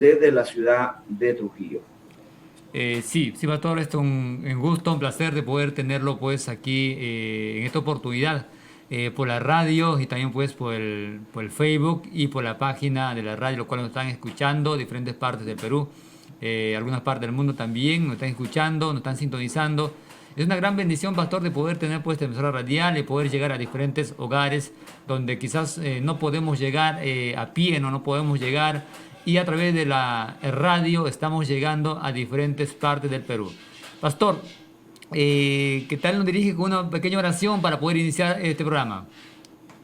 desde la ciudad de Trujillo. Sí, sí, Pastor, esto es un gusto, un placer de poder tenerlo pues aquí en esta oportunidad por la radio y también pues por el Facebook y por la página de la radio, lo cual nos están escuchando diferentes partes del Perú, algunas partes del mundo también nos están escuchando, nos están sintonizando. Es una gran bendición, Pastor, de poder tener pues esta emisora radial y poder llegar a diferentes hogares donde quizás no podemos llegar a pie, no podemos llegar y a través de la radio estamos llegando a diferentes partes del Perú. Pastor, ¿qué tal nos dirige con una pequeña oración para poder iniciar este programa?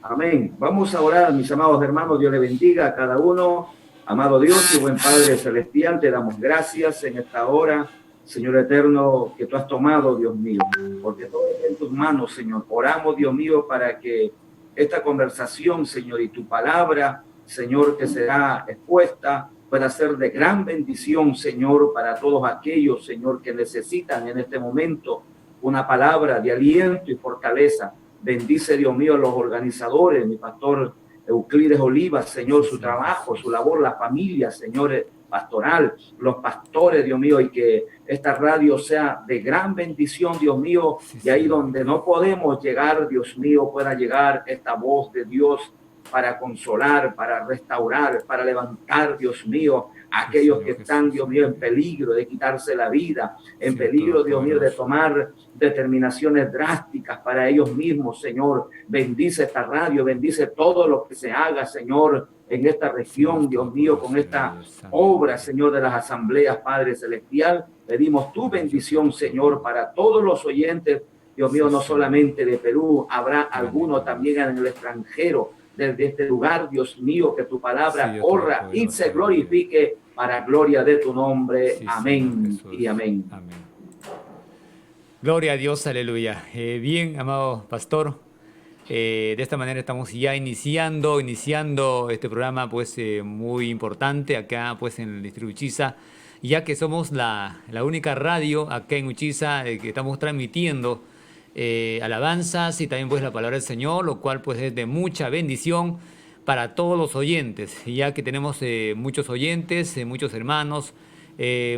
Amén. Vamos a orar, mis amados hermanos. Dios le bendiga a cada uno. Amado Dios y buen Padre Celestial, te damos gracias en esta hora, Señor eterno, que tú has tomado, Dios mío, porque todo está en tus manos, Señor. Oramos, Dios mío, para que esta conversación, Señor, y tu palabra, Señor, que será expuesta, pueda ser de gran bendición, Señor, para todos aquellos, Señor, que necesitan en este momento una palabra de aliento y fortaleza. Bendice, Dios mío, a los organizadores, mi pastor Euclides Olivas, Señor, su trabajo, su labor, la familia, Señor, pastoral, los pastores, Dios mío, y que esta radio sea de gran bendición, Dios mío, y ahí donde no podemos llegar, Dios mío, pueda llegar esta voz de Dios para consolar, para restaurar, para levantar, Dios mío, a aquellos que están, Dios mío, en peligro de quitarse la vida, en peligro, Dios mío, de tomar determinaciones drásticas para ellos mismos, Señor. Bendice esta radio, bendice todo lo que se haga, Señor, en esta región, Dios mío, con esta obra, Señor, de las asambleas, Padre Celestial. Pedimos tu bendición, Señor, para todos los oyentes, Dios mío, no solamente de Perú, habrá alguno también en el extranjero, desde este lugar, Dios mío, que tu palabra corra y se glorifique para gloria de tu nombre. Amén y amén. Amén. Gloria a Dios, aleluya. Bien, amado pastor, de esta manera estamos ya iniciando este programa pues muy importante acá pues en el distrito Uchiza, ya que somos la única radio acá en Uchiza que estamos transmitiendo alabanzas y también pues la palabra del Señor, lo cual pues es de mucha bendición para todos los oyentes, ya que tenemos muchos oyentes, muchos hermanos,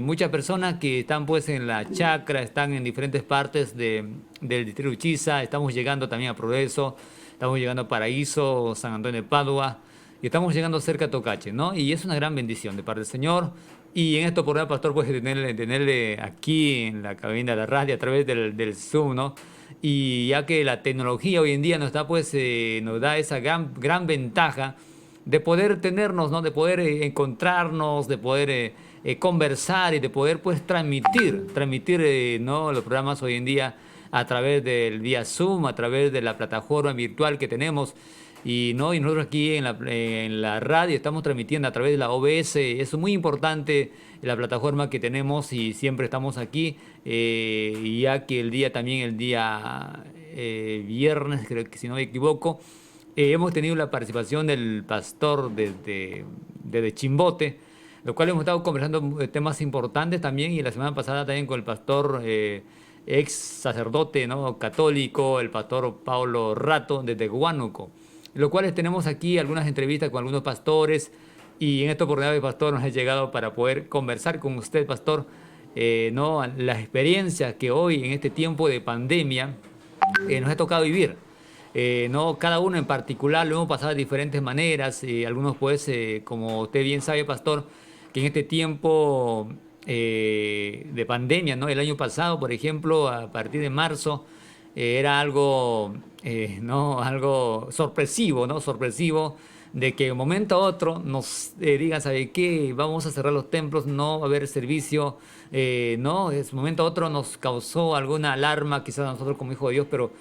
muchas personas que están pues en la chacra, están en diferentes partes del distrito Uchiza, estamos llegando también a Progreso, estamos llegando a Paraíso, San Antonio de Padua, y estamos llegando cerca a Tocache, ¿no? Y es una gran bendición de parte del Señor. Y en esta oportunidad, pastor, pues tenerle aquí en la cabina de la radio a través del Zoom, ¿no? Y ya que la tecnología hoy en día nos da, pues, nos da esa gran ventaja de poder tenernos, ¿no? De poder encontrarnos, de poder conversar y de poder pues transmitir ¿no? los programas hoy en día a través del vía Zoom, a través de la plataforma virtual que tenemos. Y, ¿no? Y nosotros aquí en la radio estamos transmitiendo a través de la OBS. Es muy importante la plataforma que tenemos y siempre estamos aquí. Y ya que el día viernes, creo que si no me equivoco, hemos tenido la participación del pastor desde Chimbote, lo cual hemos estado conversando temas importantes también y la semana pasada también con el pastor ex sacerdote, ¿no? Católico, el pastor Paulo Rato desde Huánuco, lo cual tenemos aquí algunas entrevistas con algunos pastores y en esta oportunidad el pastor nos ha llegado para poder conversar con usted, pastor, ¿no? Las experiencias que hoy en este tiempo de pandemia nos ha tocado vivir. No, cada uno en particular lo hemos pasado de diferentes maneras. Algunos, pues, como usted bien sabe, pastor, que en este tiempo de pandemia, ¿no? El año pasado, por ejemplo, a partir de marzo, era algo, ¿no? Algo sorpresivo, ¿no? Sorpresivo de que de un momento a otro nos digan, ¿sabe qué? Vamos a cerrar los templos, no va a haber servicio, ¿no? De un momento a otro nos causó alguna alarma, quizás a nosotros como hijos de Dios, pero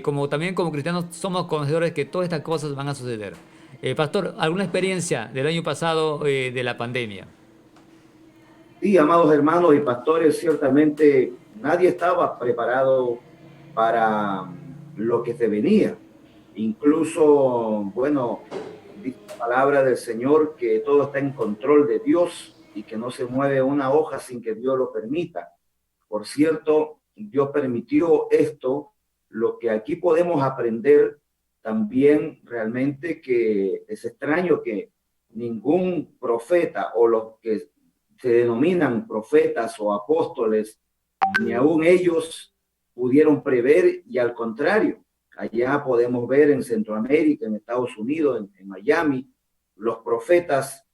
como también como cristianos somos conocedores que todas estas cosas van a suceder. Pastor, ¿alguna experiencia del año pasado de la pandemia? Sí, amados hermanos y pastores, ciertamente nadie estaba preparado para lo que se venía. Incluso, bueno, dice la palabra del Señor que todo está en control de Dios y que no se mueve una hoja sin que Dios lo permita. Por cierto, Dios permitió esto, lo que aquí podemos aprender también realmente que es extraño que ningún profeta o los que se denominan profetas o apóstoles, ni aún ellos pudieron prever, y al contrario, allá podemos ver en Centroamérica, en Estados Unidos, en Miami, los profetas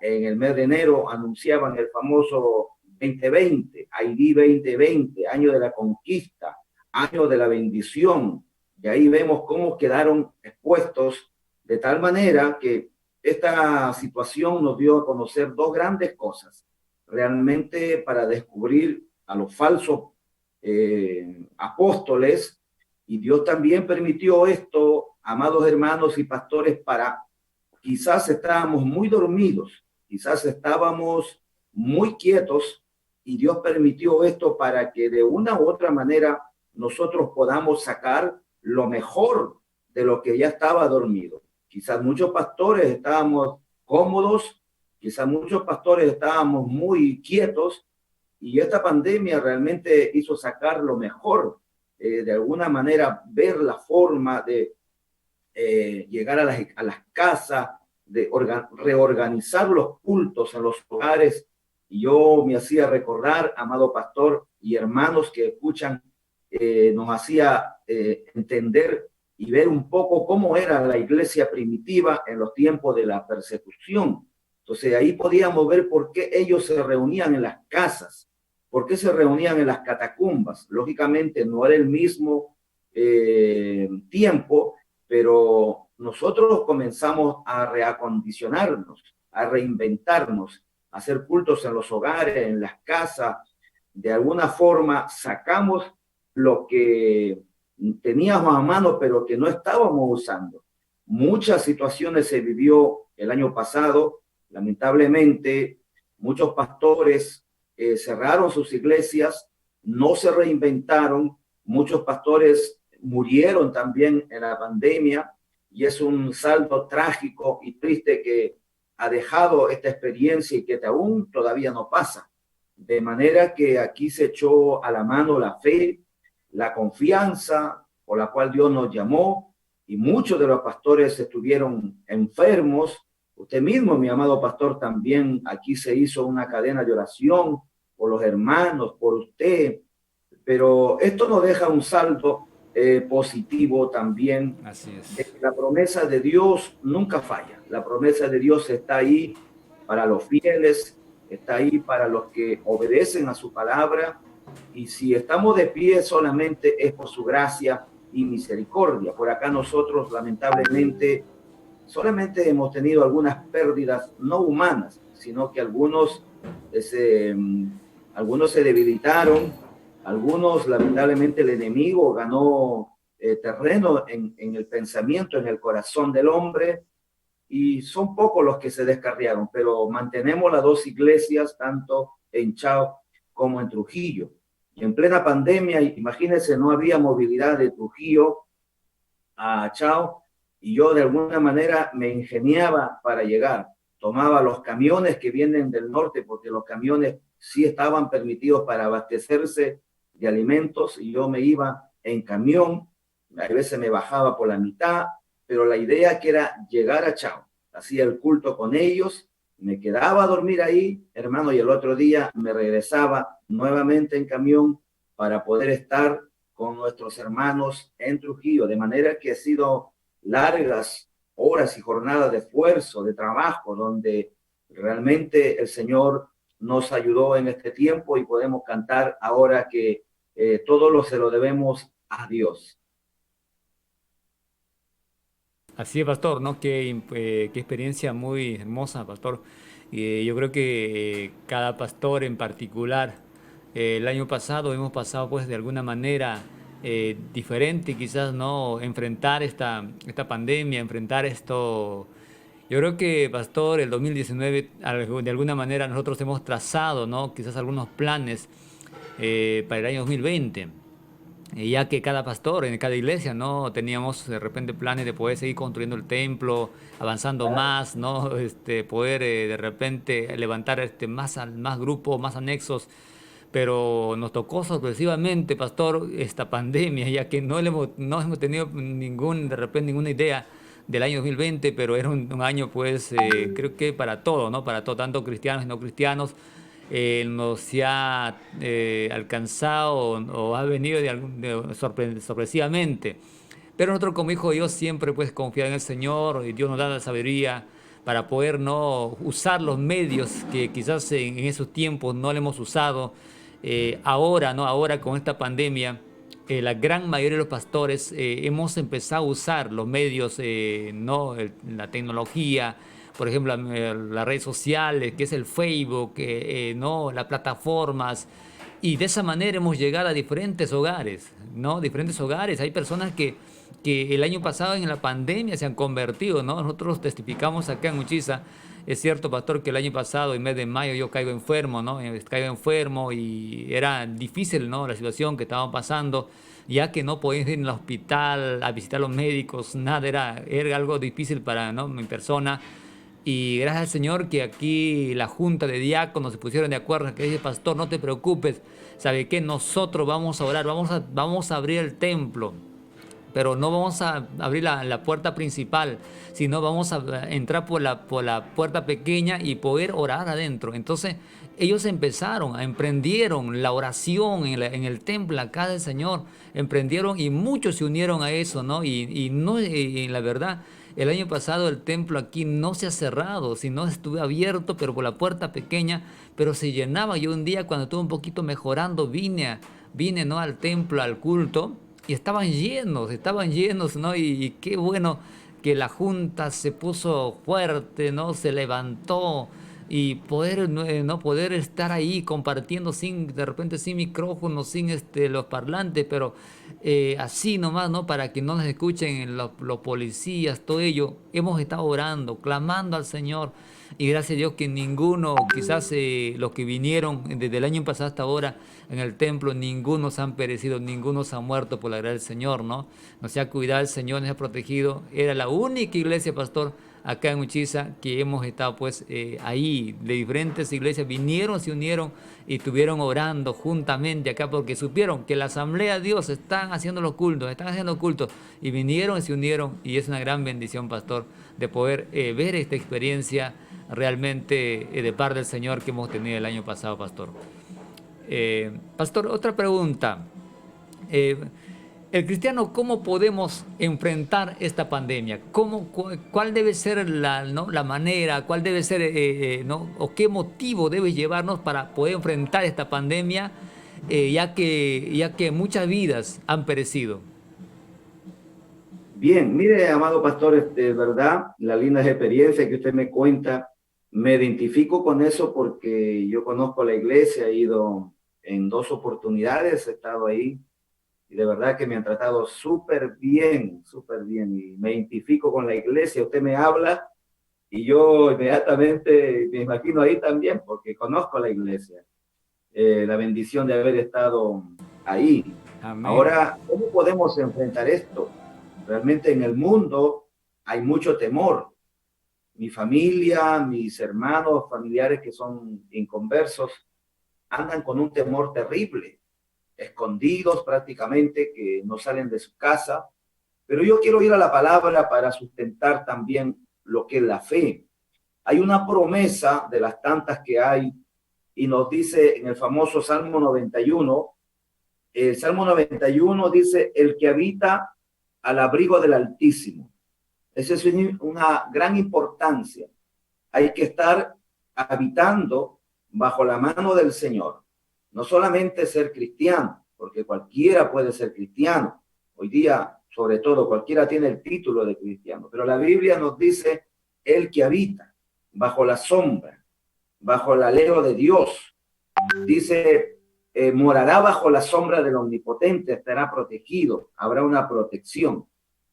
en el mes de enero anunciaban el famoso 2020, ID 2020, año de la conquista, año de la bendición, y ahí vemos cómo quedaron expuestos de tal manera que esta situación nos dio a conocer dos grandes cosas, realmente para descubrir a los falsos apóstoles, y Dios también permitió esto, amados hermanos y pastores, para quizás estábamos muy dormidos, quizás estábamos muy quietos, y Dios permitió esto para que de una u otra manera nosotros podamos sacar lo mejor de lo que ya estaba dormido. Quizás muchos pastores estábamos cómodos, quizás muchos pastores estábamos muy quietos, y esta pandemia realmente hizo sacar lo mejor, de alguna manera ver la forma de llegar a las casas, de reorganizar los cultos en los hogares. Y yo me hacía recordar, amado pastor y hermanos que escuchan, nos hacía entender y ver un poco cómo era la iglesia primitiva en los tiempos de la persecución. Entonces ahí podíamos ver por qué ellos se reunían en las casas, por qué se reunían en las catacumbas. Lógicamente no era el mismo tiempo, pero nosotros comenzamos a reacondicionarnos, a reinventarnos, a hacer cultos en los hogares, en las casas. De alguna forma sacamos lo que teníamos a mano, pero que no estábamos usando. Muchas situaciones se vivió el año pasado, lamentablemente, muchos pastores cerraron sus iglesias, no se reinventaron, muchos pastores murieron también en la pandemia, y es un saldo trágico y triste que ha dejado esta experiencia y que aún todavía no pasa. De manera que aquí se echó a la mano la fe, la confianza por la cual Dios nos llamó, y muchos de los pastores estuvieron enfermos. Usted mismo, mi amado pastor, también aquí se hizo una cadena de oración por los hermanos, por usted, pero esto nos deja un saldo positivo también. Así es. La promesa de Dios nunca falla. La promesa de Dios está ahí para los fieles, está ahí para los que obedecen a su palabra, y si estamos de pie solamente es por su gracia y misericordia. Por acá nosotros lamentablemente solamente hemos tenido algunas pérdidas no humanas, sino que algunos se debilitaron, algunos lamentablemente el enemigo ganó terreno en el pensamiento, en el corazón del hombre, y son pocos los que se descarriaron, pero mantenemos las dos iglesias, tanto en Chao como en Trujillo. Y en plena pandemia, imagínense, no había movilidad de Trujillo a Chao, y yo de alguna manera me ingeniaba para llegar. Tomaba los camiones que vienen del norte, porque los camiones sí estaban permitidos para abastecerse de alimentos, y yo me iba en camión. A veces me bajaba por la mitad, pero la idea que era llegar a Chao. Hacía el culto con ellos, me quedaba a dormir ahí, hermano, y el otro día me regresaba nuevamente en camión para poder estar con nuestros hermanos en Trujillo, de manera que ha sido largas horas y jornadas de esfuerzo, de trabajo, donde realmente el Señor nos ayudó en este tiempo, y podemos cantar ahora que todo se lo debemos a Dios. Así es, pastor, ¿no? Qué experiencia muy hermosa, pastor. Yo creo que cada pastor en particular, el año pasado hemos pasado pues de alguna manera diferente quizás, ¿no? Enfrentar esta pandemia, enfrentar esto. Yo creo que, pastor, el 2019 de alguna manera nosotros hemos trazado, ¿no? Quizás algunos planes para el año 2020. Ya que cada pastor en cada iglesia, ¿no? Teníamos de repente planes de poder seguir construyendo el templo, avanzando más, ¿no? Poder de repente levantar más grupos, más anexos. Pero nos tocó sorpresivamente, pastor, esta pandemia, ya que no hemos tenido de repente ninguna idea del año 2020, pero era un año, pues, creo que para todo, ¿no? Para todo, tanto cristianos y no cristianos, nos ha alcanzado o ha venido sorpresivamente. Pero nosotros como hijo de Dios siempre pues confiar en el Señor y Dios nos da la sabiduría para poder no usar los medios que quizás en esos tiempos no le hemos usado. Ahora, ¿no? Ahora con esta pandemia, la gran mayoría de los pastores hemos empezado a usar los medios, ¿no? La tecnología, por ejemplo, las redes sociales, que es el Facebook, ¿no? Las plataformas. Y de esa manera hemos llegado a diferentes hogares, ¿no? Diferentes hogares. Hay personas que el año pasado en la pandemia se han convertido, ¿no? Nosotros testificamos acá en Uchiza. Es cierto, pastor, que el año pasado, en mes de mayo, yo caigo enfermo, ¿no? Caigo enfermo y era difícil, ¿no? La situación que estábamos pasando, ya que no podíamos ir al hospital a visitar a los médicos, nada, era algo difícil para, ¿no? Mi persona. Y gracias al Señor que aquí la junta de diáconos se pusieron de acuerdo, que dice, pastor, no te preocupes, ¿sabe qué? Nosotros vamos a orar, vamos a abrir el templo, pero no vamos a abrir la puerta principal, sino vamos a entrar por la puerta pequeña y poder orar adentro. Entonces ellos emprendieron la oración en el templo acá del Señor, emprendieron y muchos se unieron a eso, ¿no? Y no, la verdad, el año pasado el templo aquí no se ha cerrado, sino estuvo abierto, pero por la puerta pequeña, pero se llenaba. Yo un día cuando estuve un poquito mejorando, vine, ¿no? Al templo, al culto, y estaban llenos, ¿no? Y qué bueno que la junta se puso fuerte, ¿no? Se levantó y poder, no poder estar ahí compartiendo de repente sin micrófono, sin los parlantes, pero así nomás, ¿no? Para que no nos escuchen los policías, todo ello. Hemos estado orando, clamando al Señor. Y gracias a Dios que ninguno, quizás los que vinieron desde el año pasado hasta ahora en el templo, ninguno se han perecido, ninguno se ha muerto por la gracia del Señor, ¿no? Nos ha cuidado el Señor, nos ha protegido. Era la única iglesia, pastor, acá en Uchiza, que hemos estado pues ahí, de diferentes iglesias, vinieron, se unieron y estuvieron orando juntamente acá porque supieron que la Asamblea de Dios están haciendo los cultos y vinieron y se unieron y es una gran bendición, pastor, de poder ver esta experiencia realmente de parte del Señor que hemos tenido el año pasado, pastor. Pastor, otra pregunta. Eh, el cristiano, ¿cómo podemos enfrentar esta pandemia? ¿Cuál debe ser ¿no? la manera, cuál debe ser, ¿no? o qué motivo debe llevarnos para poder enfrentar esta pandemia, ya que muchas vidas han perecido? Bien, mire, amado pastor, de verdad, la linda experiencia que usted me cuenta, me identifico con eso porque yo conozco la iglesia, he ido en 2 oportunidades, he estado ahí y de verdad que me han tratado súper bien y me identifico con la iglesia. Usted me habla y yo inmediatamente me imagino ahí también porque conozco la iglesia, la bendición de haber estado ahí. Amén. Ahora, ¿cómo podemos enfrentar esto? Realmente en el mundo hay mucho temor. Mi familia, mis hermanos, familiares que son inconversos, andan con un temor terrible, escondidos prácticamente, que no salen de su casa. Pero yo quiero ir a la palabra para sustentar también lo que es la fe. Hay una promesa de las tantas que hay y nos dice en el famoso Salmo 91, el Salmo 91 dice, el que habita al abrigo del Altísimo. Esa es una gran importancia. Hay que estar habitando bajo la mano del Señor. No solamente ser cristiano, porque cualquiera puede ser cristiano. Hoy día, sobre todo, cualquiera tiene el título de cristiano. Pero la Biblia nos dice, el que habita bajo la sombra, bajo el alero de Dios. Dice, morará bajo la sombra del Omnipotente, estará protegido, habrá una protección.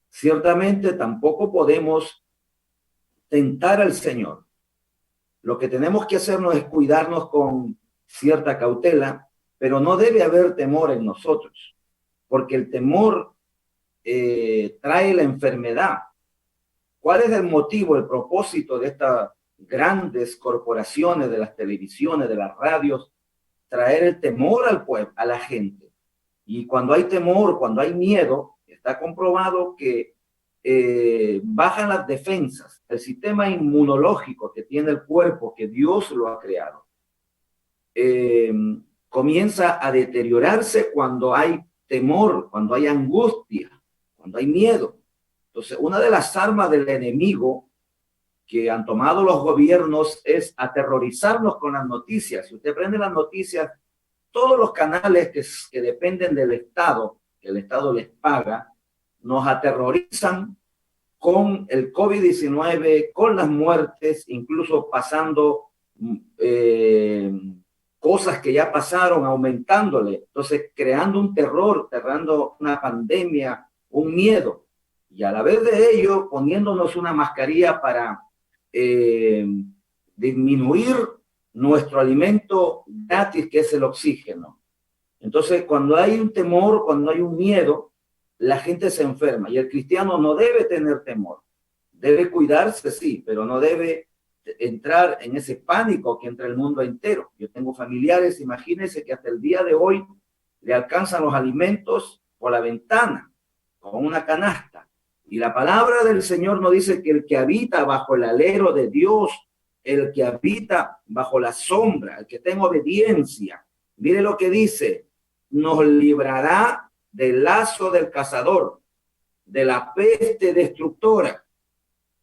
Ciertamente tampoco podemos tentar al Señor. Lo que tenemos que hacernos es cuidarnos con cierta cautela, pero no debe haber temor en nosotros, porque el temor trae la enfermedad. ¿Cuál es el motivo, el propósito de estas grandes corporaciones, de las televisiones, de las radios? Traer el temor al pueblo, a la gente. Y cuando hay temor, cuando hay miedo, está comprobado que bajan las defensas, el sistema inmunológico que tiene el cuerpo, que Dios lo ha creado, comienza a deteriorarse cuando hay temor, cuando hay angustia, cuando hay miedo. Entonces, una de las armas del enemigo que han tomado los gobiernos es aterrorizarnos con las noticias. Si usted prende las noticias, todos los canales que dependen del Estado, que el Estado les paga, nos aterrorizan con el COVID-19, con las muertes, incluso pasando cosas que ya pasaron, aumentándole. Entonces, creando un terror, creando una pandemia, un miedo. Y a la vez de ello, poniéndonos una mascarilla para disminuir nuestro alimento gratis, que es el oxígeno. Entonces, cuando hay un temor, cuando hay un miedo, la gente se enferma. Y el cristiano no debe tener temor. Debe cuidarse, sí, pero no debe entrar en ese pánico que entra el mundo entero. Yo tengo familiares, imagínense que hasta el día de hoy le alcanzan los alimentos por la ventana, con una canasta. Y la palabra del Señor nos dice que el que habita bajo el alero de Dios, el que habita bajo la sombra, el que tenga obediencia, mire lo que dice, nos librará del lazo del cazador, de la peste destructora.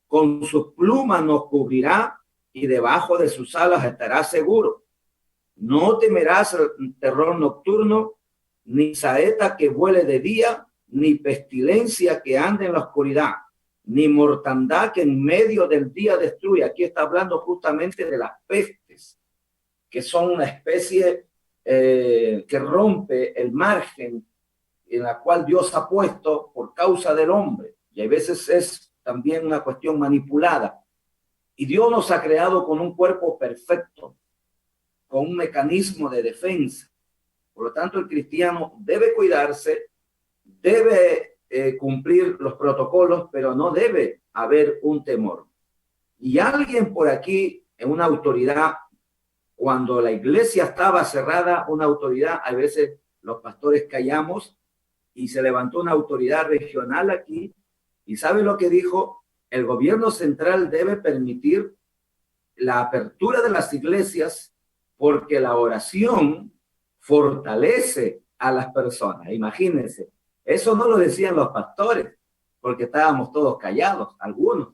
Con sus plumas nos cubrirá y debajo de sus alas estará seguro. No temerás el terror nocturno, ni saeta que vuele de día, ni pestilencia que ande en la oscuridad, ni mortandad que en medio del día destruye. Aquí está hablando justamente de las pestes, que son una especie que rompe el margen en la cual Dios ha puesto por causa del hombre. Y a veces es también una cuestión manipulada. Y Dios nos ha creado con un cuerpo perfecto, con un mecanismo de defensa. Por lo tanto, el cristiano debe cuidarse, debe cumplir los protocolos, pero no debe haber un temor. Y alguien por aquí, en una autoridad, cuando la iglesia estaba cerrada, una autoridad, a veces los pastores callamos, y se levantó una autoridad regional aquí, y ¿sabe lo que dijo? El gobierno central debe permitir la apertura de las iglesias porque la oración fortalece a las personas. Imagínense, eso no lo decían los pastores, porque estábamos todos callados, algunos,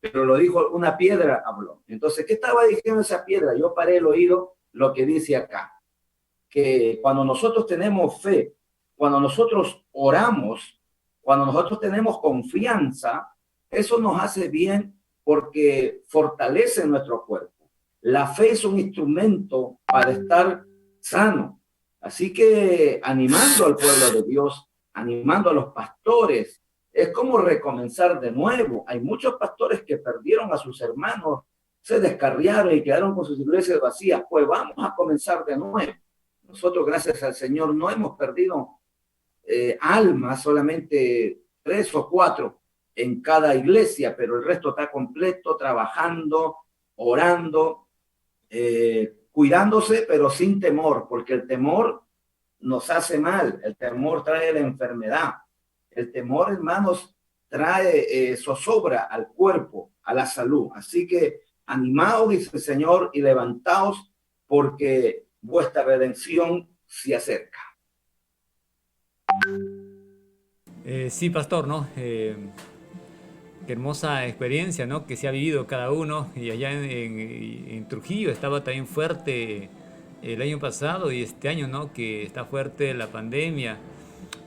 pero lo dijo una piedra, habló. Entonces, ¿qué estaba diciendo esa piedra? Yo paré el oído, lo que dice acá, que cuando nosotros tenemos fe, cuando nosotros oramos, cuando nosotros tenemos confianza, eso nos hace bien porque fortalece nuestro cuerpo. La fe es un instrumento para estar sano. Así que animando al pueblo de Dios, animando a los pastores, es como recomenzar de nuevo. Hay muchos pastores que perdieron a sus hermanos, se descarriaron y quedaron con sus iglesias vacías. Pues vamos a comenzar de nuevo. Nosotros, gracias al Señor, no hemos perdido almas, solamente 3 o 4 en cada iglesia, pero el resto está completo, trabajando, orando, cuidándose, pero sin temor, porque el temor nos hace mal, el temor trae la enfermedad, el temor, hermanos, trae zozobra al cuerpo, a la salud. Así que animaos, dice el Señor, y levantaos, porque vuestra redención se acerca. Sí, pastor, ¿no? Qué hermosa experiencia, ¿no? Que se ha vivido cada uno. Y allá en Trujillo estaba también fuerte el año pasado y este año, ¿no? Que está fuerte la pandemia.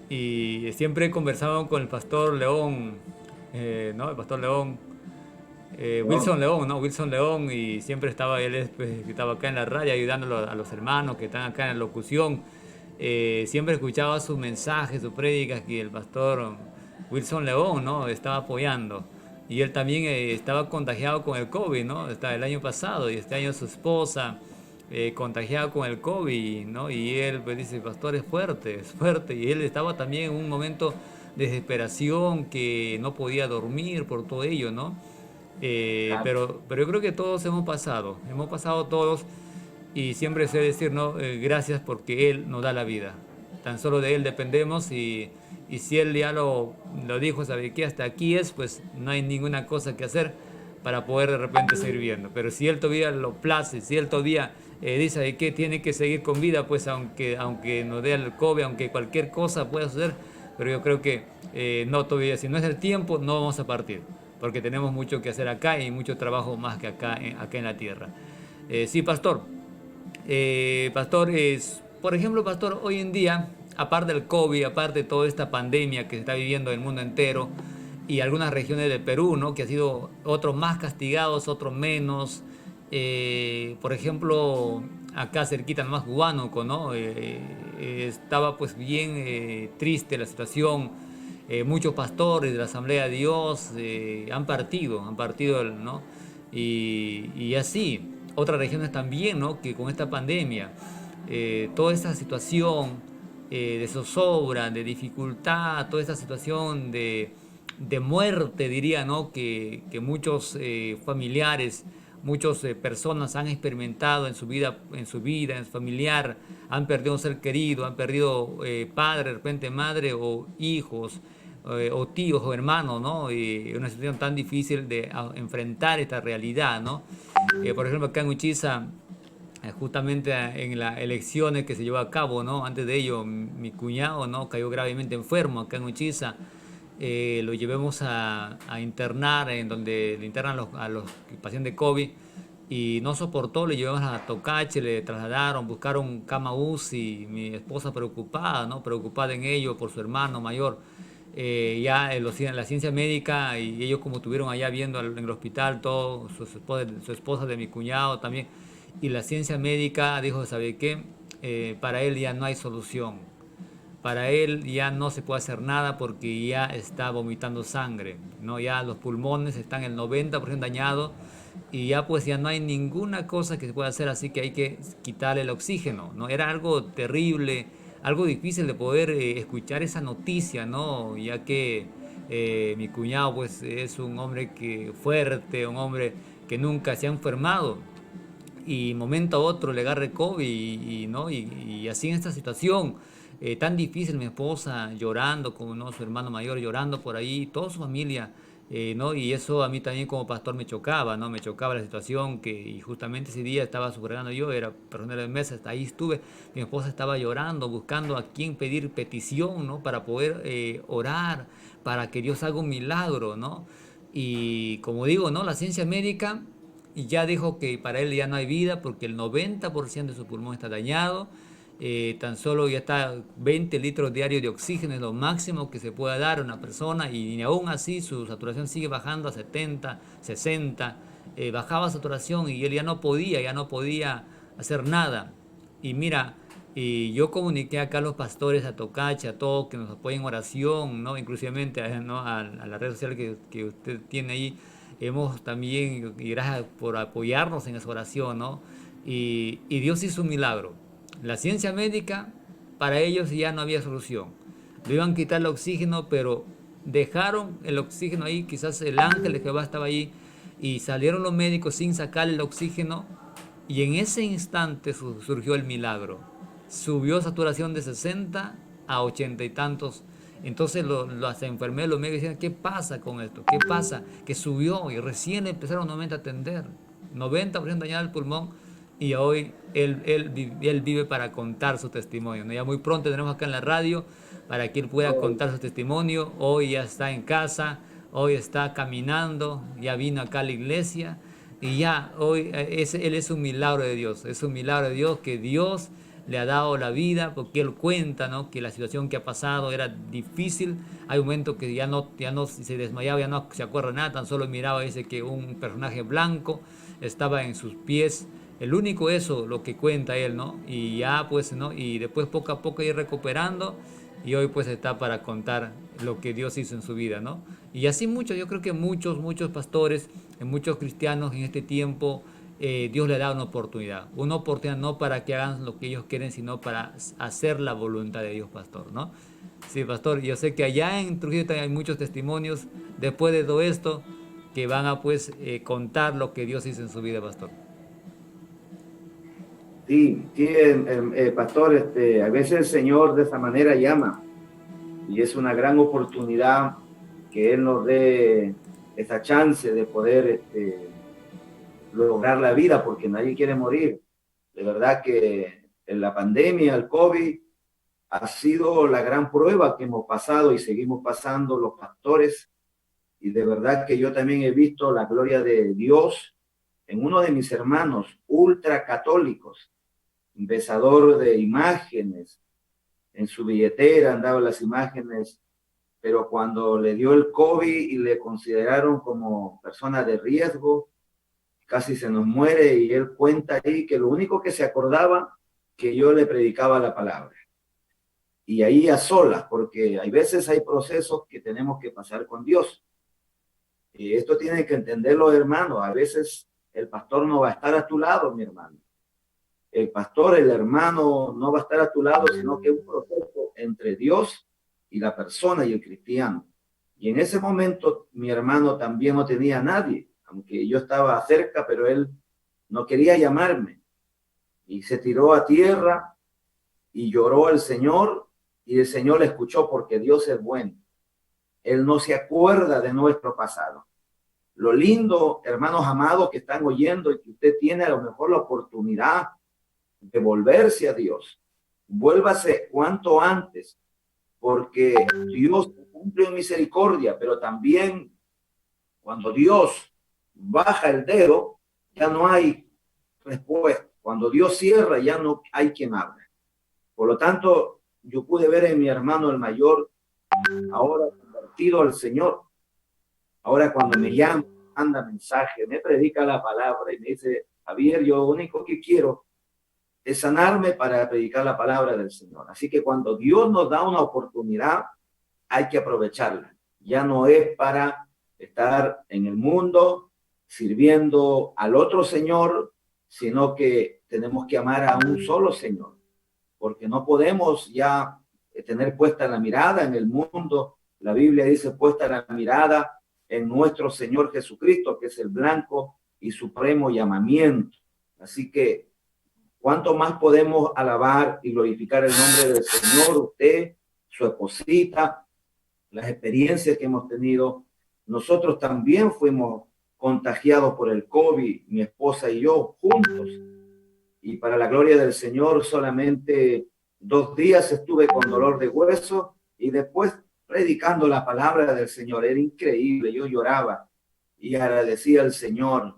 Y siempre he conversado con el pastor León, ¿no? El pastor León, Wilson León, ¿no? Wilson León, y siempre estaba, él pues, estaba acá en la radio ayudándolo a los hermanos que están acá en la locución. Siempre escuchaba sus mensajes, sus prédicas que el pastor Wilson León, ¿no? Estaba apoyando. Y él también estaba contagiado con el COVID, ¿no? El año pasado, y este año su esposa contagiada con el COVID, ¿no? Y él pues dice, pastor, es fuerte. Y él estaba también en un momento de desesperación, que no podía dormir por todo ello, ¿no? Pero yo creo que todos hemos pasado todos, y siempre sé decir, ¿no? Gracias porque Él nos da la vida. Tan solo de Él dependemos, y y si Él ya lo dijo, ¿sabe qué? Hasta aquí es, pues no hay ninguna cosa que hacer para poder de repente seguir viviendo. Pero si Él todavía lo place, si Él todavía dice ¿de qué? Tiene que seguir con vida, pues aunque nos dé el COVID, aunque cualquier cosa pueda suceder, pero yo creo que no todavía, si no es el tiempo, no vamos a partir, porque tenemos mucho que hacer acá y mucho trabajo más que acá en la tierra. Sí, pastor. Pastor, por ejemplo, pastor, hoy en día, aparte del COVID, aparte de toda esta pandemia que se está viviendo en el mundo entero y algunas regiones del Perú, ¿no? Que ha sido otros más castigados, otros menos. Por ejemplo, acá cerquita, nomás Huánuco, ¿no? Estaba pues bien triste la situación. Muchos pastores de la Asamblea de Dios han partido, ¿no? Y así, otras regiones también, ¿no? Que con esta pandemia, toda esta situación de zozobra, de dificultad, toda esta situación de muerte, diría, ¿no? Que muchos familiares, muchas personas han experimentado en su vida, en su familiar, han perdido un ser querido, han perdido padre, de repente madre o hijos, o tíos o hermanos, ¿no? Y una situación tan difícil de enfrentar esta realidad, ¿no? Por ejemplo, acá en Uchiza, justamente en las elecciones que se llevó a cabo, ¿no? Antes de ello, mi cuñado, ¿no? Cayó gravemente enfermo acá en Uchiza. Lo llevamos a internar, en donde le internan a los pacientes de COVID, y no soportó, le llevamos a Tocache, le trasladaron, buscaron cama UCI, mi esposa preocupada, ¿no? Preocupada en ello por su hermano mayor. Ya la ciencia médica y ellos como estuvieron allá viendo en el hospital todo, su esposa de mi cuñado también, y la ciencia médica dijo, ¿sabe qué? Para él ya no hay solución, para él ya no se puede hacer nada porque ya está vomitando sangre, ¿no? Ya los pulmones están el 90% dañados y ya pues ya no hay ninguna cosa que se pueda hacer, así que hay que quitarle el oxígeno, ¿no? Era algo terrible, algo difícil de poder escuchar esa noticia, ¿no? Ya que mi cuñado pues es un hombre fuerte, un hombre que nunca se ha enfermado y momento a otro le agarre COVID ¿no? Y así en esta situación tan difícil, mi esposa llorando, como no, su hermano mayor llorando por ahí, toda su familia, ¿no? Y eso a mí también como pastor me chocaba, ¿no? Me chocaba la situación y justamente ese día estaba sufriendo yo, era personero de mesa, hasta ahí estuve, mi esposa estaba llorando, buscando a quién pedir petición, ¿no? Para poder orar, para que Dios haga un milagro, ¿no? Y como digo, ¿no? La ciencia médica y ya dijo que para él ya no hay vida porque el 90% de su pulmón está dañado. Tan solo ya está 20 litros diarios de oxígeno, es lo máximo que se puede dar a una persona y aún así su saturación sigue bajando a 70, 60. Bajaba saturación y él ya no podía hacer nada. Y mira, y yo comuniqué acá a los pastores, a Tocache, a todos que nos apoyen en oración, ¿no? Inclusivamente ¿no? a la red social que usted tiene ahí. Hemos también, y gracias por apoyarnos en esa oración, ¿no? Y Dios hizo un milagro. La ciencia médica, para ellos ya no había solución. Le iban a quitar el oxígeno, pero dejaron el oxígeno ahí, quizás el ángel de Jehová estaba ahí, y salieron los médicos sin sacar el oxígeno, y en ese instante surgió el milagro. Subió saturación de 60 a 80 y tantos. Entonces los enfermeros, los médicos decían, ¿qué pasa con esto? ¿Qué pasa? Que subió y recién empezaron nuevamente a atender. 90% dañado el pulmón y hoy él vive para contar su testimonio, ¿no? Ya muy pronto tenemos acá en la radio para que él pueda contar su testimonio. Hoy ya está en casa, hoy está caminando, ya vino acá a la iglesia y ya hoy él es un milagro de Dios, es un milagro de Dios que Dios le ha dado la vida, porque él cuenta, ¿no? Que la situación que ha pasado era difícil. Hay momentos que ya no se desmayaba, ya no se acuerda nada, tan solo miraba, dice que un personaje blanco estaba en sus pies. El único eso, lo que cuenta él, ¿no? Y ya pues, ¿no? Y después poco a poco ir recuperando y hoy pues está para contar lo que Dios hizo en su vida, ¿no? Y así muchos, yo creo que muchos pastores, muchos cristianos en este tiempo, Dios le da una oportunidad no para que hagan lo que ellos quieren, sino para hacer la voluntad de Dios, pastor, ¿no? Sí, pastor, yo sé que allá en Trujillo también hay muchos testimonios después de todo esto que van a pues contar lo que Dios hizo en su vida, pastor. Sí, sí, pastor, a veces el Señor de esa manera llama y es una gran oportunidad que Él nos dé esa chance de poder lograr la vida, porque nadie quiere morir. De verdad que en la pandemia, el COVID, ha sido la gran prueba que hemos pasado y seguimos pasando los pastores, y de verdad que yo también he visto la gloria de Dios en uno de mis hermanos ultracatólicos, besador de imágenes, en su billetera andaban las imágenes, pero cuando le dio el COVID y le consideraron como persona de riesgo, casi se nos muere, y él cuenta ahí que lo único que se acordaba que yo le predicaba la palabra. Y ahí a solas, porque hay veces hay procesos que tenemos que pasar con Dios. Y esto tiene que entenderlo, hermano. A veces el pastor no va a estar a tu lado, mi hermano. El pastor, el hermano, no va a estar a tu lado, sino que es un proceso entre Dios y la persona y el cristiano. Y en ese momento mi hermano también no tenía a nadie, aunque yo estaba cerca, pero él no quería llamarme. Y se tiró a tierra y lloró al Señor, y el Señor le escuchó, porque Dios es bueno. Él no se acuerda de nuestro pasado. Lo lindo, hermanos amados que están oyendo, y que usted tiene a lo mejor la oportunidad de volverse a Dios. Vuélvase cuanto antes, porque Dios cumple en misericordia, pero también cuando Dios baja el dedo, ya no hay respuesta. Cuando Dios cierra, ya no hay quien hable. Por lo tanto, yo pude ver en mi hermano el mayor, ahora convertido al Señor. Ahora cuando me llama, manda mensaje, me predica la palabra y me dice: Javier, yo lo único que quiero es sanarme para predicar la palabra del Señor. Así que cuando Dios nos da una oportunidad, hay que aprovecharla. Ya no es para estar en el mundo sirviendo al otro Señor, sino que tenemos que amar a un solo Señor, porque no podemos ya tener puesta la mirada en el mundo. La Biblia dice: puesta la mirada en nuestro Señor Jesucristo, que es el blanco y supremo llamamiento. Así que ¿cuánto más podemos alabar y glorificar el nombre del Señor? Usted, su esposita, las experiencias que hemos tenido. Nosotros también fuimos contagiados por el COVID, mi esposa y yo, juntos. Y para la gloria del Señor, solamente 2 días estuve con dolor de hueso, y después predicando la palabra del Señor. Era increíble, yo lloraba y agradecía al Señor,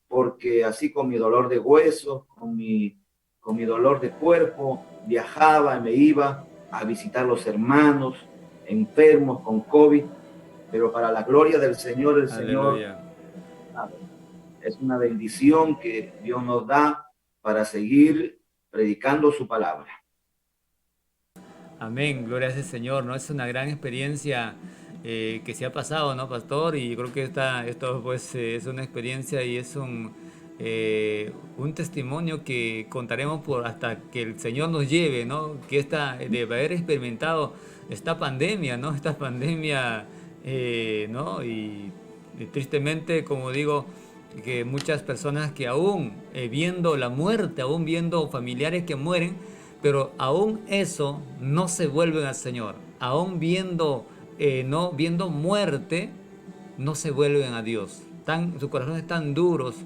porque así con mi dolor de hueso, con mi dolor de cuerpo, viajaba y me iba a visitar los hermanos enfermos con COVID, pero para la gloria del Señor, el Aleluya. Señor es una bendición que Dios nos da para seguir predicando su palabra. Amén, gloria a ese Señor, ¿no? Es una gran experiencia que se ha pasado, ¿no, pastor? Y yo creo que esto pues es una experiencia y es un testimonio que contaremos por hasta que el Señor nos lleve, ¿no? Que de haber experimentado esta pandemia, ¿no? Esta pandemia, ¿no? Y tristemente, como digo, que muchas personas que aún viendo la muerte, aún viendo familiares que mueren, pero aún eso no se vuelven al Señor. Aún no viendo muerte, no se vuelven a Dios. Sus corazones están duros.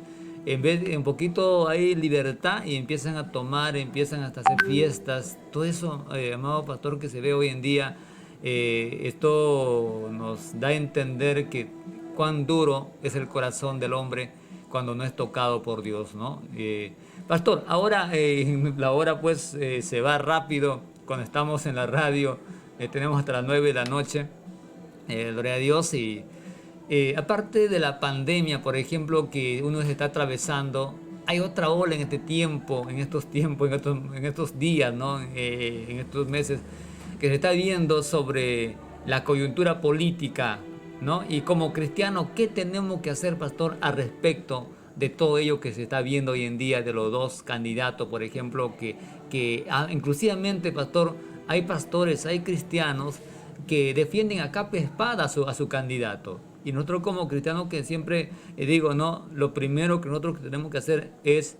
En vez de un poquito hay libertad y empiezan a tomar, empiezan hasta hacer fiestas. Todo eso, amado pastor, que se ve hoy en día, esto nos da a entender que cuán duro es el corazón del hombre cuando no es tocado por Dios, ¿no? Pastor, ahora la hora pues se va rápido cuando estamos en la radio. Tenemos hasta las 9 de la noche. Gloria a Dios. Y aparte de la pandemia, por ejemplo, que uno se está atravesando, hay otra ola en este tiempo, en estos tiempos, en estos días, ¿no? En estos meses, que se está viendo sobre la coyuntura política, ¿no? Y como cristianos, ¿qué tenemos que hacer, pastor, al respecto de todo ello que se está viendo hoy en día, de los dos candidatos, por ejemplo, inclusivamente, pastor, hay pastores, hay cristianos que defienden a capa y espada a su candidato? Y nosotros como cristianos, que siempre digo, no, lo primero que nosotros tenemos que hacer es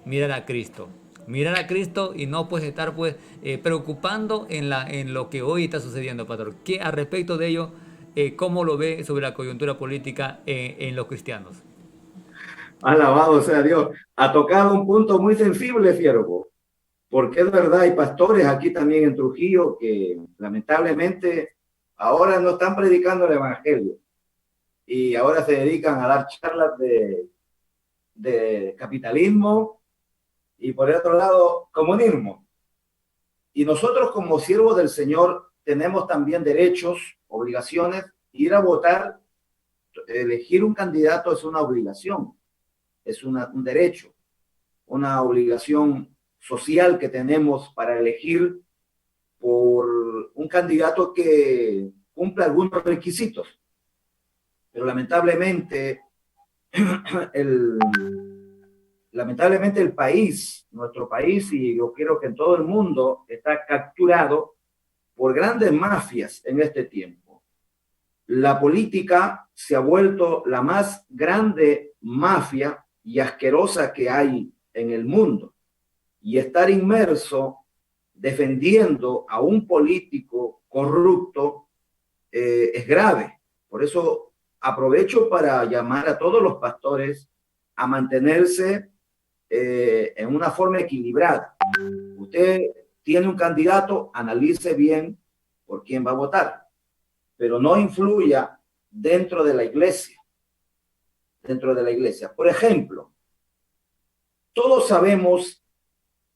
mirar a Cristo. mirar a Cristo y no pues estar pues preocupando en lo que hoy está sucediendo, pastor. ¿Qué al respecto de ello, cómo lo ve sobre la coyuntura política en los cristianos? Alabado sea Dios. Ha tocado un punto muy sensible, siervo, porque es verdad, hay pastores aquí también en Trujillo que lamentablemente ahora no están predicando el evangelio y ahora se dedican a dar charlas de capitalismo y por el otro lado comunismo. Y nosotros como siervos del Señor tenemos también derechos, obligaciones. Ir a votar, elegir un candidato es una obligación, es un derecho, una obligación social que tenemos para elegir por un candidato que cumpla algunos requisitos. Pero lamentablemente el, lamentablemente el país, nuestro país, y yo creo que en todo el mundo, está capturado por grandes mafias en este tiempo. La política se ha vuelto la más grande mafia y asquerosa que hay en el mundo. Y estar inmerso defendiendo a un político corrupto es grave. Por eso aprovecho para llamar a todos los pastores a mantenerse en una forma equilibrada. Usted tiene un candidato, analice bien por quién va a votar, pero no influya dentro de la iglesia. Dentro de la iglesia. Por ejemplo, todos sabemos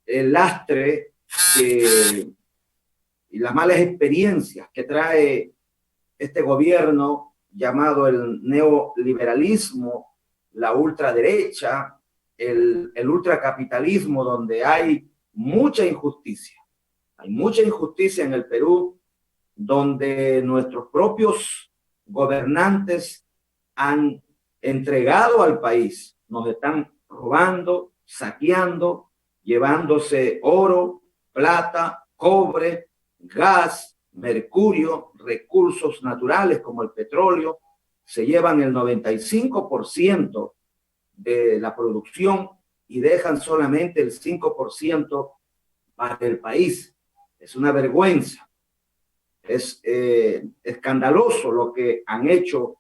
el lastre y las malas experiencias que trae este gobierno llamado el neoliberalismo, la ultraderecha, el ultracapitalismo, donde hay mucha injusticia. Hay mucha injusticia en el Perú, donde nuestros propios gobernantes han entregado al país, nos están robando, saqueando, llevándose oro, plata, cobre, gas, mercurio, recursos naturales como el petróleo, se llevan el 95% de la producción y dejan solamente el 5% para el país. Es una vergüenza. Es escandaloso lo que han hecho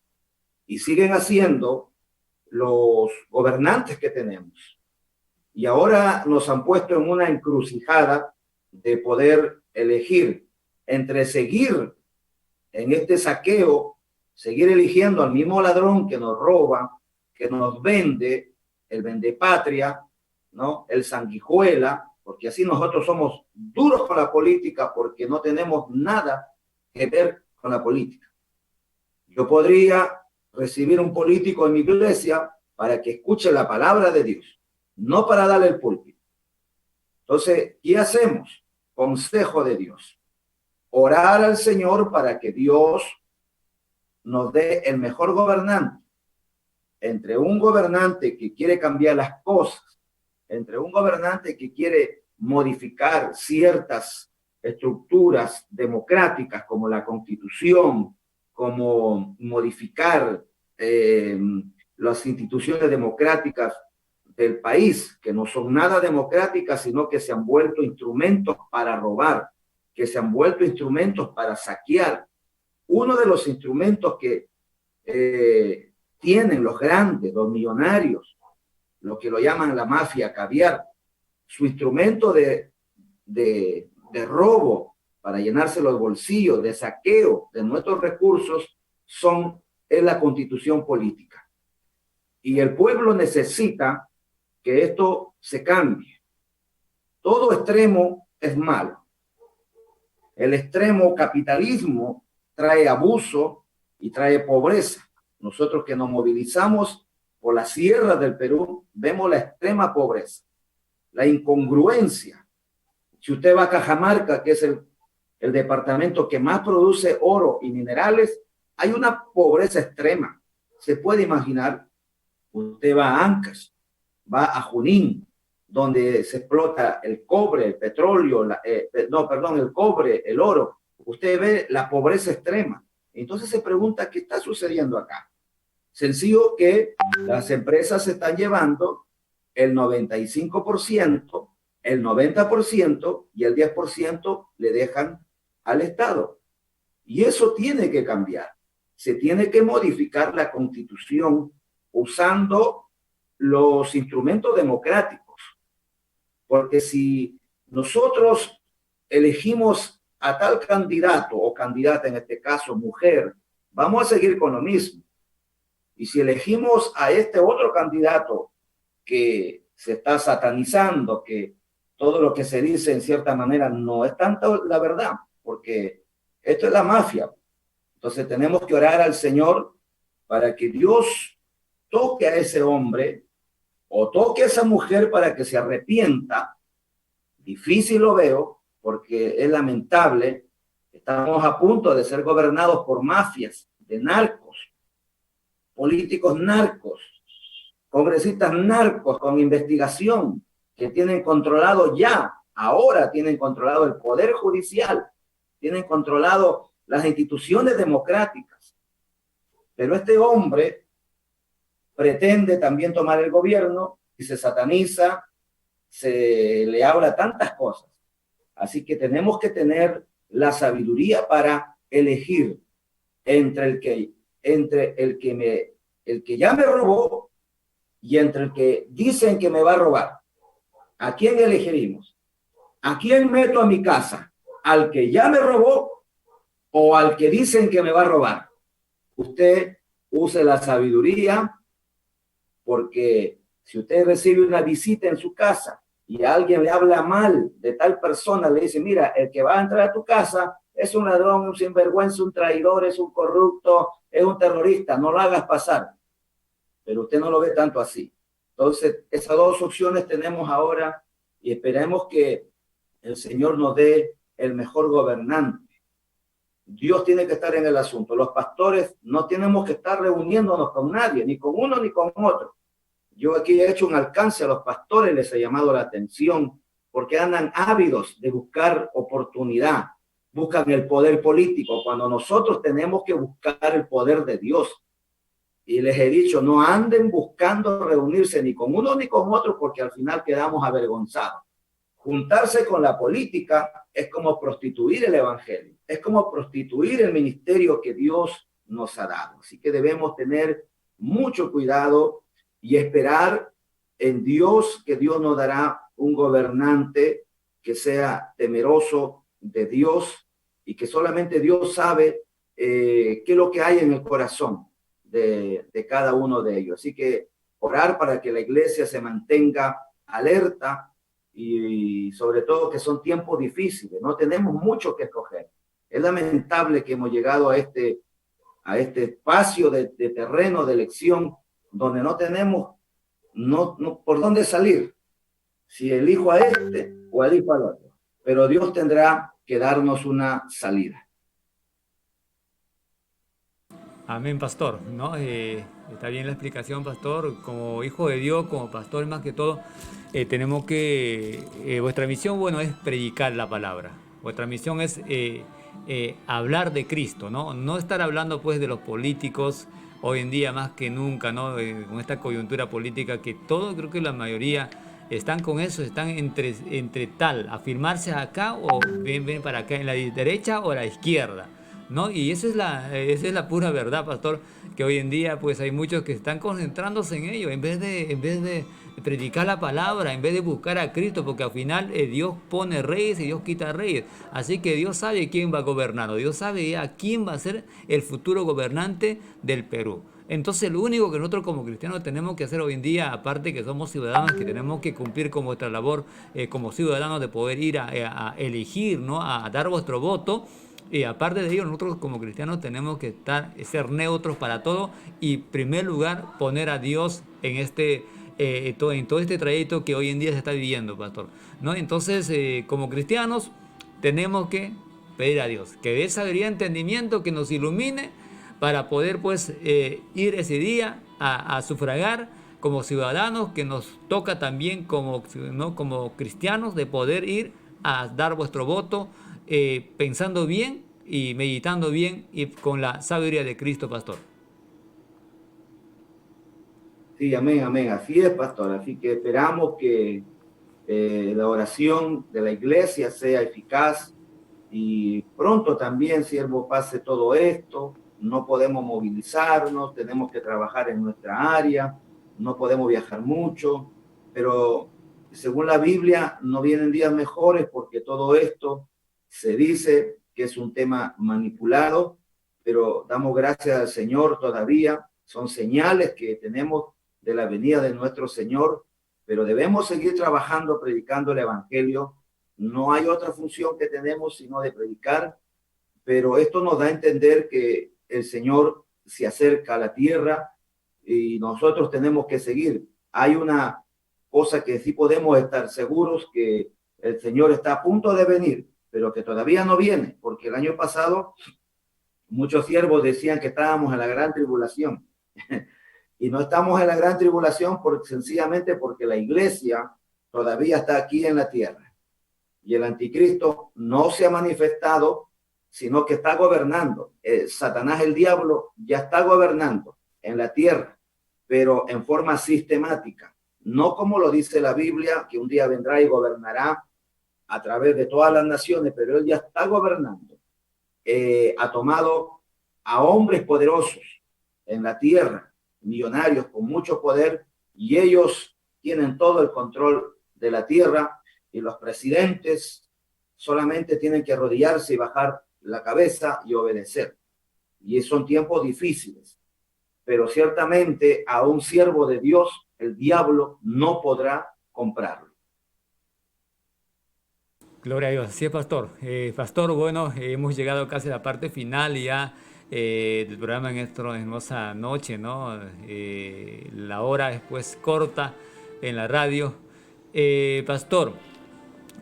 y siguen haciendo los gobernantes que tenemos. Y ahora nos han puesto en una encrucijada de poder elegir entre seguir en este saqueo, seguir eligiendo al mismo ladrón que nos roba, que nos vende, el vendepatria, ¿no? El sanguijuela, porque así nosotros somos duros con la política porque no tenemos nada que ver con la política. Yo podría recibir un político en mi iglesia para que escuche la palabra de Dios, no para darle el púlpito. Entonces, ¿qué hacemos? Consejo de Dios. Orar al Señor para que Dios nos dé el mejor gobernante. Entre un gobernante que quiere cambiar las cosas, entre un gobernante que quiere modificar ciertas estructuras democráticas como la Constitución, como modificar las instituciones democráticas del país, que no son nada democráticas, sino que se han vuelto instrumentos para robar, que se han vuelto instrumentos para saquear. Uno de los instrumentos que tienen los grandes, los millonarios, lo que lo llaman la mafia caviar, su instrumento de robo para llenarse los bolsillos, de saqueo de nuestros recursos, es la constitución política. Y el pueblo necesita que esto se cambie. Todo extremo es malo. El extremo capitalismo trae abuso y trae pobreza. Nosotros que nos movilizamos por las sierras del Perú, vemos la extrema pobreza, la incongruencia. Si usted va a Cajamarca, que es el departamento que más produce oro y minerales, hay una pobreza extrema. Se puede imaginar, usted va a Ancash, va a Junín, donde se explota el cobre, el petróleo, el cobre, el oro. Usted ve la pobreza extrema. Entonces se pregunta, ¿qué está sucediendo acá? Sencillo que las empresas se están llevando el 95% el 90% y el 10% le dejan al Estado. Y eso tiene que cambiar. Se tiene que modificar la Constitución usando los instrumentos democráticos. Porque si nosotros elegimos a tal candidato o candidata, en este caso mujer, vamos a seguir con lo mismo. Y si elegimos a este otro candidato que se está satanizando, que todo lo que se dice en cierta manera no es tanto la verdad, porque esto es la mafia. Entonces tenemos que orar al Señor para que Dios toque a ese hombre o toque a esa mujer para que se arrepienta. Difícil lo veo porque es lamentable. Estamos a punto de ser gobernados por mafias, de narcos, políticos narcos, congresistas narcos con investigación que tienen controlado ya, ahora tienen controlado el poder judicial, tienen controlado las instituciones democráticas. Pero este hombre pretende también tomar el gobierno y se sataniza, se le habla tantas cosas. Así que tenemos que tener la sabiduría para elegir entre el que ya me robó y entre el que dicen que me va a robar. ¿A quién elegiremos? ¿A quién meto a mi casa? ¿Al que ya me robó o al que dicen que me va a robar? Usted use la sabiduría, porque si usted recibe una visita en su casa y alguien le habla mal de tal persona, le dice, mira, el que va a entrar a tu casa es un ladrón, un sinvergüenza, un traidor, es un corrupto, es un terrorista, no lo hagas pasar. Pero usted no lo ve tanto así. Entonces, esas dos opciones tenemos ahora y esperemos que el Señor nos dé el mejor gobernante. Dios tiene que estar en el asunto. Los pastores no tenemos que estar reuniéndonos con nadie, ni con uno ni con otro. Yo aquí he hecho un alcance a los pastores, les he llamado la atención, porque andan ávidos de buscar oportunidad, buscan el poder político, cuando nosotros tenemos que buscar el poder de Dios. Y les he dicho, no anden buscando reunirse ni con uno ni con otro, porque al final quedamos avergonzados. Juntarse con la política es como prostituir el evangelio, es como prostituir el ministerio que Dios nos ha dado. Así que debemos tener mucho cuidado y esperar en Dios, que Dios nos dará un gobernante que sea temeroso de Dios y que solamente Dios sabe qué es lo que hay en el corazón de cada uno de ellos. Así que orar para que la iglesia se mantenga alerta y sobre todo que son tiempos difíciles, no tenemos mucho que escoger. Es lamentable que hemos llegado a este espacio de terreno de elección donde no tenemos por dónde salir, si elijo a este o elijo al otro, pero Dios tendrá que darnos una salida. Amén, pastor, ¿no? Está bien la explicación, pastor. Como hijo de Dios, como pastor más que todo, tenemos que, vuestra misión, bueno, es predicar la palabra. Vuestra misión es hablar de Cristo, ¿no? No estar hablando pues de los políticos hoy en día más que nunca, ¿no? Con esta coyuntura política que todo, creo que la mayoría están con eso, están entre tal, afirmarse acá o ven para acá, en la derecha o la izquierda, ¿no? Y esa es la pura verdad, pastor, que hoy en día pues hay muchos que están concentrándose en ello, en vez de predicar la palabra, en vez de buscar a Cristo, porque al final Dios pone reyes y Dios quita reyes. Así que Dios sabe quién va a gobernar, Dios sabe ya quién va a ser el futuro gobernante del Perú. Entonces lo único que nosotros como cristianos tenemos que hacer hoy en día, aparte que somos ciudadanos, que tenemos que cumplir con nuestra labor como ciudadanos de poder ir a elegir, ¿no? A dar vuestro voto. Y aparte de ello, nosotros como cristianos tenemos que ser neutros para todo y en primer lugar poner a Dios en en todo este trayecto que hoy en día se está viviendo, pastor, ¿no? Entonces, como cristianos, tenemos que pedir a Dios que dé sabiduría y entendimiento, que nos ilumine para poder pues ir ese día a sufragar como ciudadanos, que nos toca también ¿no? como cristianos de poder ir a dar vuestro voto pensando bien y meditando bien y con la sabiduría de Cristo, pastor. Sí, amén, amén. Así es, pastor. Así que esperamos que la oración de la iglesia sea eficaz y pronto también, siervo, pase todo esto. No podemos movilizarnos, tenemos que trabajar en nuestra área, no podemos viajar mucho, pero según la Biblia no vienen días mejores porque todo esto se dice que es un tema manipulado, pero damos gracias al Señor todavía. Son señales que tenemos de la venida de nuestro Señor, pero debemos seguir trabajando, predicando el Evangelio. No hay otra función que tenemos sino de predicar, pero esto nos da a entender que el Señor se acerca a la tierra y nosotros tenemos que seguir. Hay una cosa que sí podemos estar seguros, que el Señor está a punto de venir, pero que todavía no viene, porque el año pasado muchos siervos decían que estábamos en la gran tribulación. Y no estamos en la gran tribulación sencillamente porque la iglesia todavía está aquí en la tierra. Y el anticristo no se ha manifestado, sino que está gobernando. Satanás, el diablo, ya está gobernando en la tierra, pero en forma sistemática. No como lo dice la Biblia, que un día vendrá y gobernará a través de todas las naciones, pero él ya está gobernando. Ha tomado a hombres poderosos en la tierra, millonarios con mucho poder, y ellos tienen todo el control de la tierra, y los presidentes solamente tienen que arrodillarse y bajar la cabeza y obedecer. Y son tiempos difíciles, pero ciertamente a un siervo de Dios el diablo no podrá comprarlo. Gloria a Dios. Así es, pastor. Pastor, bueno, hemos llegado casi a la parte final ya del programa en esta hermosa noche, ¿no? La hora es pues corta en la radio. Pastor,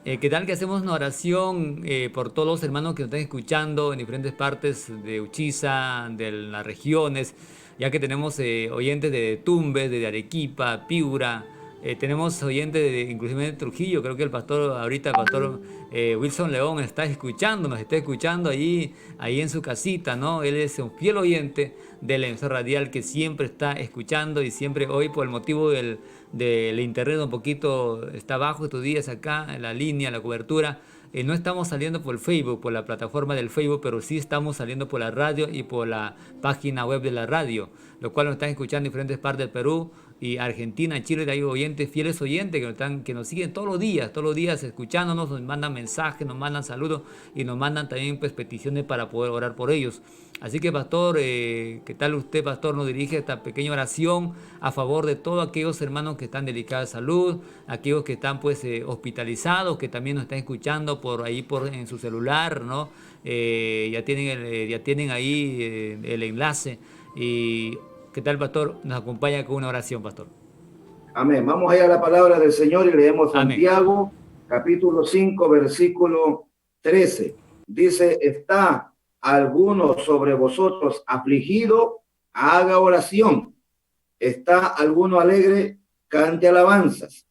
¿qué tal que hacemos una oración por todos los hermanos que nos están escuchando en diferentes partes de Uchiza, de las regiones, ya que tenemos oyentes de Tumbes, de Arequipa, Piura, tenemos oyentes inclusive de Trujillo? Creo que el pastor, ahorita el pastor Wilson León nos está escuchando ahí en su casita, ¿no? Él es un fiel oyente de la emisora radial que siempre está escuchando y siempre hoy por el motivo del internet un poquito está bajo estos días acá, en la línea, la cobertura. No estamos saliendo por el Facebook, por la plataforma del Facebook, pero sí estamos saliendo por la radio y por la página web de la radio, lo cual nos están escuchando en diferentes partes del Perú y Argentina, Chile. Hay oyentes, fieles oyentes que nos siguen todos los días escuchándonos, nos mandan mensajes, nos mandan saludos y nos mandan también pues, peticiones para poder orar por ellos. Así que, pastor, ¿qué tal usted, pastor? Nos dirige esta pequeña oración a favor de todos aquellos hermanos que están delicados de salud, aquellos que están pues hospitalizados, que también nos están escuchando por ahí en su celular, ¿no? Ya tienen ahí el enlace. Y ¿qué tal, pastor? Nos acompaña con una oración, pastor. Amén. Vamos allá a la palabra del Señor y leemos Santiago, capítulo 5, versículo 13. Dice, ¿está alguno sobre vosotros afligido? Haga oración. ¿Está alguno alegre? Cante alabanzas.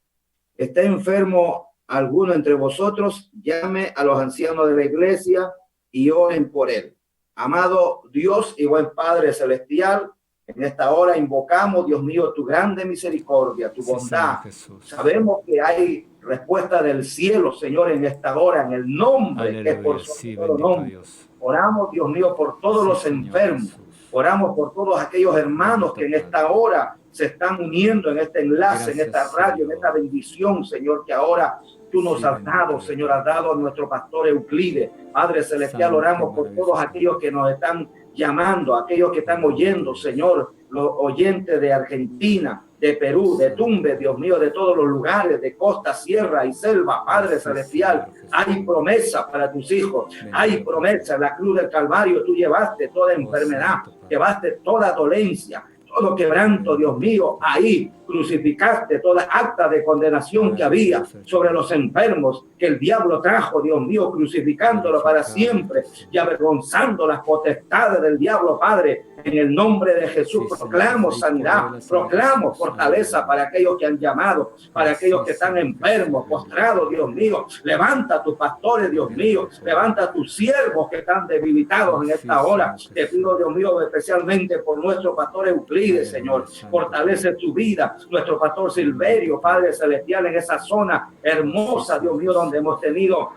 ¿Está enfermo alguno entre vosotros? Llame a los ancianos de la iglesia y oren por él. Amado Dios y buen Padre celestial, en esta hora invocamos, Dios mío, tu grande misericordia, tu bondad. Sabemos que hay respuesta del cielo, Señor, en esta hora, en el nombre, aleluya, que es por sobre todo nombre. Dios. Oramos, Dios mío, por todos los enfermos. Señor, oramos por todos aquellos hermanos que en esta hora se están uniendo en este enlace, gracias, en esta radio, Señor, en esta bendición, Señor, que ahora tú nos has dado, Señor, has dado a nuestro pastor Euclides. Padre celestial, oramos por todos aquellos que nos están llamando, aquellos que están oyendo, Señor, los oyentes de Argentina, de Perú, de Tumbes, Dios mío, de todos los lugares, de costa, sierra y selva. Padre celestial, hay promesa para tus hijos, hay promesa. En la cruz del Calvario tú llevaste toda enfermedad, llevaste toda dolencia, todo quebranto, Dios mío, ahí crucificaste toda acta de condenación que había sobre los enfermos, que el diablo trajo, Dios mío, crucificándolo para siempre y avergonzando las potestades del diablo, Padre. En el nombre de Jesús proclamo sanidad, proclamo fortaleza para aquellos que han llamado, para aquellos que están enfermos, postrados, Dios mío. Levanta a tus pastores, Dios mío, levanta a tus siervos que están debilitados en esta hora. Te pido, Dios mío, especialmente por nuestro pastor Euclides, Señor, fortalece su vida, nuestro pastor Silverio, Padre Celestial, en esa zona hermosa, Dios mío, donde hemos tenido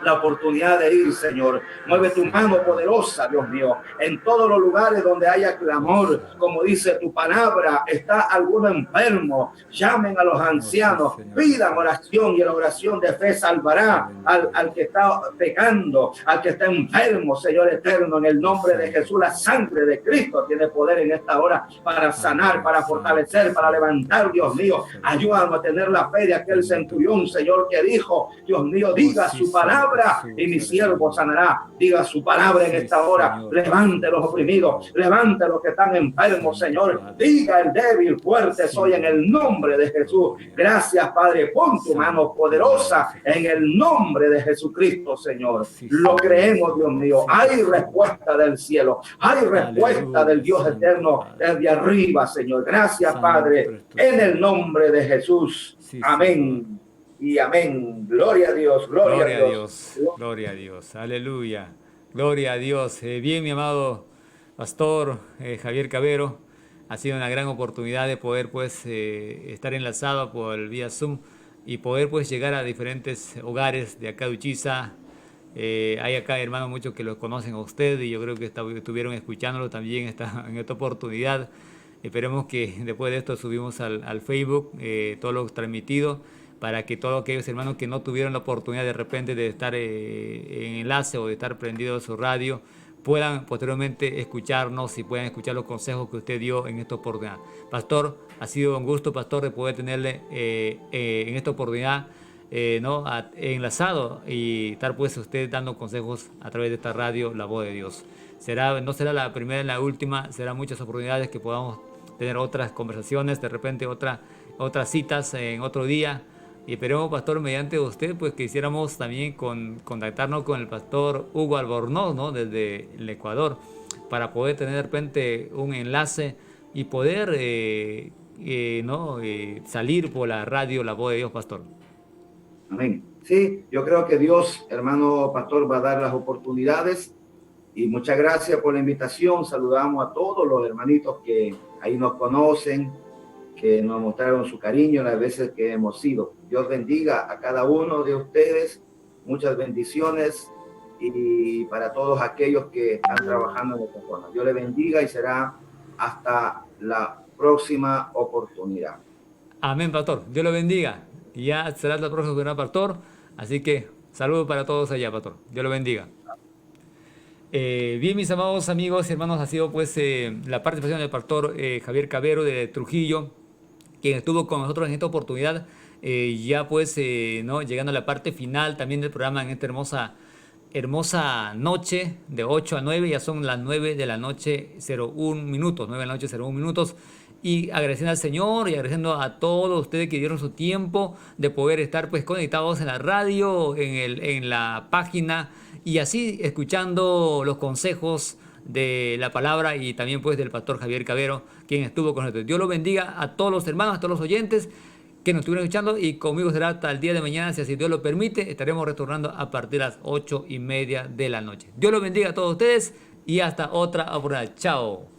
la oportunidad de ir, Señor. Mueve tu mano poderosa, Dios mío, en todos los lugares donde haya clamor, como dice tu palabra, está alguno enfermo, llamen a los ancianos, pidan oración, y la oración de fe salvará al que está pecando, al que está enfermo, Señor eterno, en el nombre de Jesús. La sangre de Cristo tiene poder en esta hora para sanar, para fortalecer, para levantar, Dios mío. Ayúdanos a tener la fe de aquel centurión, Señor, que dijo, Dios mío, diga su palabra y mi siervo sanará. Diga su palabra en esta hora. Levante los oprimidos, levante los que están enfermos, Señor. Diga el débil, fuerte soy, en el nombre de Jesús. Gracias, Padre. Pon tu mano poderosa en el nombre de Jesucristo, Señor. Lo creemos, Dios mío. Hay respuesta del cielo, hay respuesta del Dios eterno desde arriba, Señor. Gracias, Padre, en el nombre de Jesús. Amén y amén. Gloria a Dios, gloria a Dios. Gloria a Dios, aleluya. Gloria a Dios. Bien, mi amado pastor Javier Cavero, ha sido una gran oportunidad de poder pues estar enlazado por el vía Zoom y poder pues llegar a diferentes hogares de acá de Uchiza. Hay acá hermanos muchos que lo conocen a usted y yo creo que estuvieron escuchándolo también en esta oportunidad. Esperemos que después de esto subimos al Facebook todo lo transmitido, para que todos aquellos hermanos que no tuvieron la oportunidad de repente de estar en enlace o de estar prendido a su radio, puedan posteriormente escucharnos y puedan escuchar los consejos que usted dio en esta oportunidad. Pastor, ha sido un gusto, pastor, de poder tenerle en esta oportunidad enlazado y estar pues usted dando consejos a través de esta radio, La Voz de Dios. No será la primera ni la última, serán muchas oportunidades que podamos tener otras conversaciones, de repente otras citas en otro día. Y esperemos, pastor, mediante usted, pues quisiéramos también contactarnos con el pastor Hugo Albornoz, ¿no? Desde el Ecuador, para poder tener de repente un enlace y poder salir por la radio La Voz de Dios, pastor. Amén. Sí, yo creo que Dios, hermano pastor, va a dar las oportunidades. Y muchas gracias por la invitación. Saludamos a todos los hermanitos que ahí nos conocen, que nos mostraron su cariño las veces que hemos ido. Dios bendiga a cada uno de ustedes. Muchas bendiciones y para todos aquellos que están trabajando en esta zona. Dios les bendiga y será hasta la próxima oportunidad. Amén, pastor. Dios lo bendiga. Y ya será la próxima oportunidad, pastor. Así que saludos para todos allá, pastor. Dios lo bendiga. Bien, mis amados amigos y hermanos, ha sido pues la participación del pastor Javier Cavero de Trujillo, quien estuvo con nosotros en esta oportunidad, ya pues llegando a la parte final también del programa en esta hermosa noche de 8 a 9, ya son las 9 de la noche 01 minutos, 9 de la noche 01 minutos. Y agradeciendo al Señor y agradeciendo a todos ustedes que dieron su tiempo de poder estar pues conectados en la radio, en la página y así escuchando los consejos de la palabra y también pues del pastor Javier Cavero, quien estuvo con nosotros. Dios los bendiga a todos los hermanos, a todos los oyentes que nos estuvieron escuchando y conmigo será hasta el día de mañana, si así Dios lo permite. Estaremos retornando a partir de las 8:30 de la noche. Dios los bendiga a todos ustedes y hasta otra oportunidad. Chao.